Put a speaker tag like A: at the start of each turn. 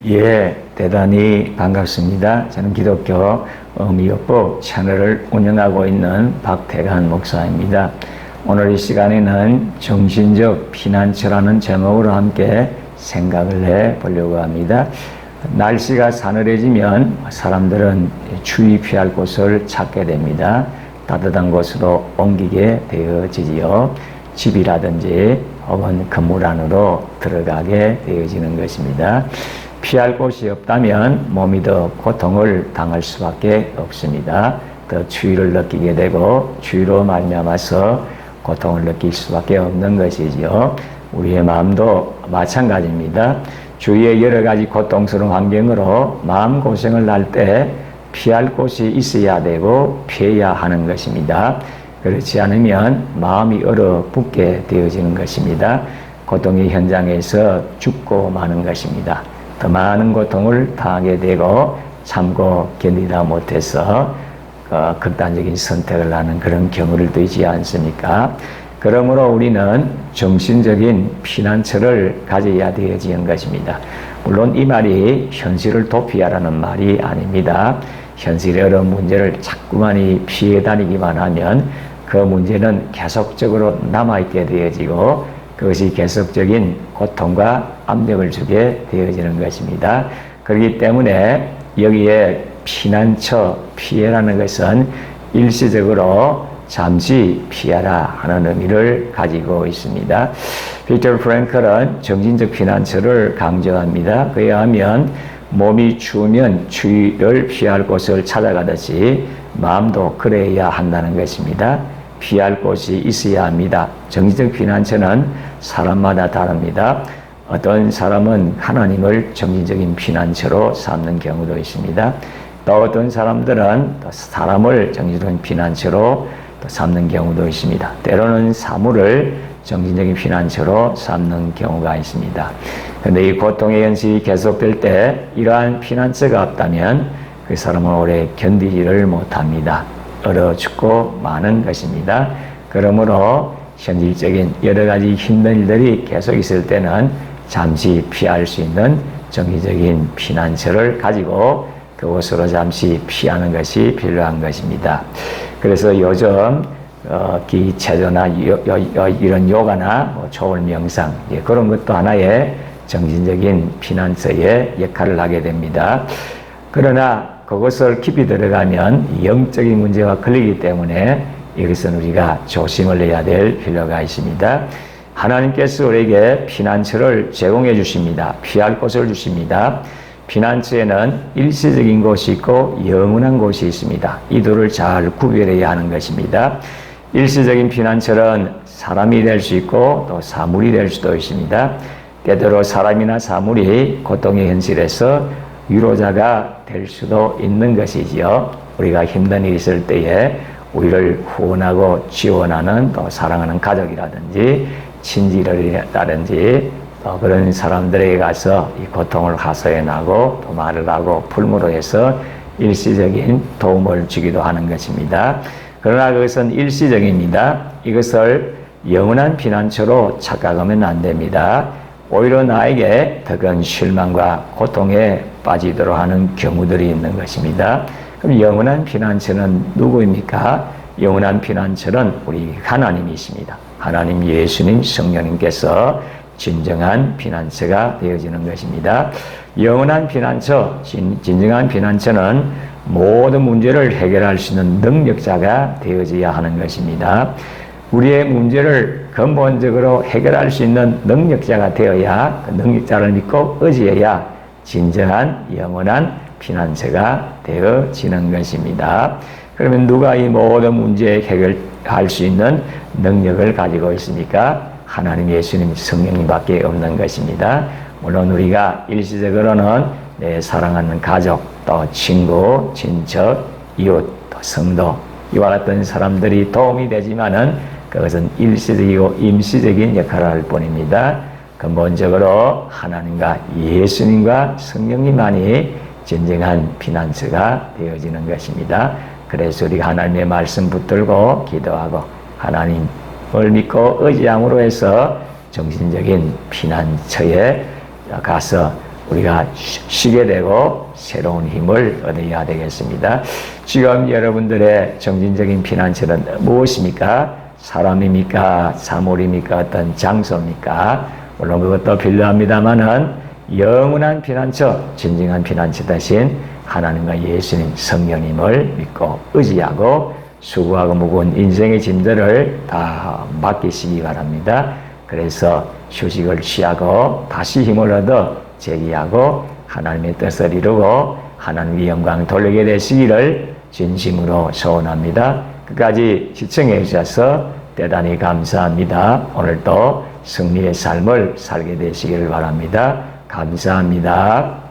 A: 예, 대단히 반갑습니다. 저는 기독교 미역국 채널을 운영하고 있는 박태관 목사입니다. 오늘 이 시간에는 정신적 피난처라는 제목으로 함께 생각을 해보려고 합니다. 날씨가 사늘해지면 사람들은 추위 피할 곳을 찾게 됩니다. 따뜻한 곳으로 옮기게 되어지지요. 집이라든지 혹은 건물 안으로 들어가게 되어지는 것입니다. 피할 곳이 없다면 몸이 더 고통을 당할 수밖에 없습니다. 더 추위를 느끼게 되고 추위로 말미암아서 고통을 느낄 수밖에 없는 것이지요. 우리의 마음도 마찬가지입니다. 주위의 여러 가지 고통스러운 환경으로 마음고생을 할 때 피할 곳이 있어야 되고 피해야 하는 것입니다. 그렇지 않으면 마음이 얼어붙게 되어지는 것입니다. 고통의 현장에서 죽고 마는 것입니다. 더 많은 고통을 당하게 되고 참고 견디다 못해서 극단적인 선택을 하는 그런 경우를 되지 않습니까? 그러므로 우리는 정신적인 피난처를 가져야 되어지는 것입니다. 물론 이 말이 현실을 도피하라는 말이 아닙니다. 현실의 어려운 문제를 자꾸만 피해 다니기만 하면 그 문제는 계속적으로 남아있게 되어지고 그것이 계속적인 고통과 압력을 주게 되어지는 것입니다. 그렇기 때문에 여기에 피난처, 피해라는 것은 일시적으로 잠시 피하라 하는 의미를 가지고 있습니다. 빅터 프랭클은 정신적 피난처를 강조합니다. 그에 하면 몸이 추우면 추위를 피할 곳을 찾아가듯이 마음도 그래야 한다는 것입니다. 피할 곳이 있어야 합니다. 정신적 피난처는 사람마다 다릅니다. 어떤 사람은 하나님을 정신적인 피난처로 삼는 경우도 있습니다. 또 어떤 사람들은 또 사람을 정신적인 피난처로 또 삼는 경우도 있습니다. 때로는 사물을 정신적인 피난처로 삼는 경우가 있습니다. 그런데 이 고통의 현실이 계속될 때 이러한 피난처가 없다면 그 사람은 오래 견디지를 못합니다. 얼어 죽고 마는 것입니다. 그러므로 현실적인 여러 가지 힘든 일들이 계속 있을 때는 잠시 피할 수 있는 정기적인 피난처를 가지고 그곳으로 잠시 피하는 것이 필요한 것입니다. 그래서 요즘 기체조나 이런 요가나 초월 명상 그런 것도 하나의 정신적인 피난처의 역할을 하게 됩니다. 그러나 그것을 깊이 들어가면 영적인 문제와 걸리기 때문에 이것은 우리가 조심을 해야 될 필요가 있습니다. 하나님께서 우리에게 피난처를 제공해 주십니다. 피할 곳을 주십니다. 피난처에는 일시적인 곳이 있고 영원한 곳이 있습니다. 이 둘을 잘 구별해야 하는 것입니다. 일시적인 피난처는 사람이 될 수 있고 또 사물이 될 수도 있습니다. 때때로 사람이나 사물이 고통의 현실에서 위로자가 될 수도 있는 것이지요. 우리가 힘든 일이 있을 때에 우리를 후원하고 지원하는 또 사랑하는 가족이라든지 친지라든지 또 그런 사람들에게 가서 이 고통을 하소연하고 또 말을 하고 풀므로 해서 일시적인 도움을 주기도 하는 것입니다. 그러나 그것은 일시적입니다. 이것을 영원한 피난처로 착각하면 안 됩니다. 오히려 나에게 더 큰 실망과 고통에 빠지도록 하는 경우들이 있는 것입니다. 그럼 영원한 피난처는 누구입니까? 영원한 피난처는 우리 하나님이십니다. 하나님, 예수님, 성령님께서 진정한 피난처가 되어지는 것입니다. 영원한 피난처, 진정한 피난처는 모든 문제를 해결할 수 있는 능력자가 되어져야 하는 것입니다. 우리의 문제를 근본적으로 해결할 수 있는 능력자가 되어야 그 능력자를 믿고 의지해야 진정한 영원한 피난처가 되어지는 것입니다. 그러면 누가 이 모든 문제 해결할 수 있는 능력을 가지고 있습니까? 하나님, 예수님, 성령님밖에 없는 것입니다. 물론 우리가 일시적으로는 내 사랑하는 가족, 또 친구, 친척, 이웃, 또 성도 이와 같은 사람들이 도움이 되지만은 그것은 일시적이고 임시적인 역할을 할 뿐입니다. 근본적으로 하나님과 예수님과 성령님만이 진정한 피난처가 되어지는 것입니다. 그래서 우리가 하나님의 말씀 붙들고 기도하고 하나님을 믿고 의지함으로 해서 정신적인 피난처에 가서 우리가 쉬게 되고 새로운 힘을 얻어야 되겠습니다. 지금 여러분들의 정신적인 피난처는 무엇입니까? 사람입니까? 사물입니까? 어떤 장소입니까? 물론 그것도 필요합니다만은 영원한 피난처, 진정한 피난처 대신 하나님과 예수님, 성령님을 믿고 의지하고 수고하고 무거운 인생의 짐들을 다 맡기시기 바랍니다. 그래서 휴식을 취하고 다시 힘을 얻어 재기하고 하나님의 뜻을 이루고 하나님의 영광 돌리게 되시기를 진심으로 소원합니다. 끝까지 시청해 주셔서 대단히 감사합니다. 오늘도 승리의 삶을 살게 되시기를 바랍니다. 감사합니다.